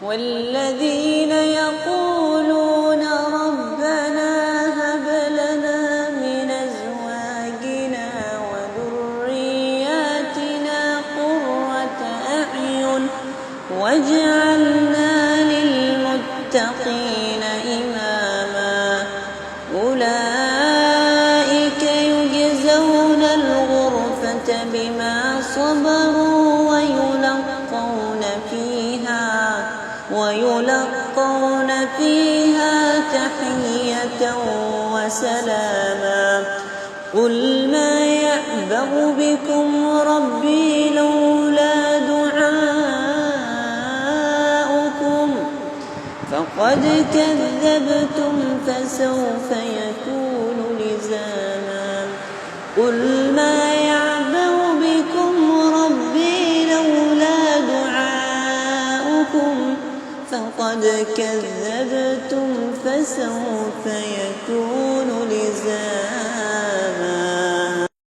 والذين يقولون ربنا هب لنا من أزواجنا وذرياتنا قرة أعين واجعلنا للمتقين إماما أولئك يجزون الغرفة بما صبروا ويلقون فيها تحية وسلاما قل ما يعبأ بكم ربي لولا دعاؤكم فقد كذبتم فسوف يكون لزاما قل ما يعبأ بكم ربي لولا دعاؤكم فقد كذبتم فسوف يكون لزاما.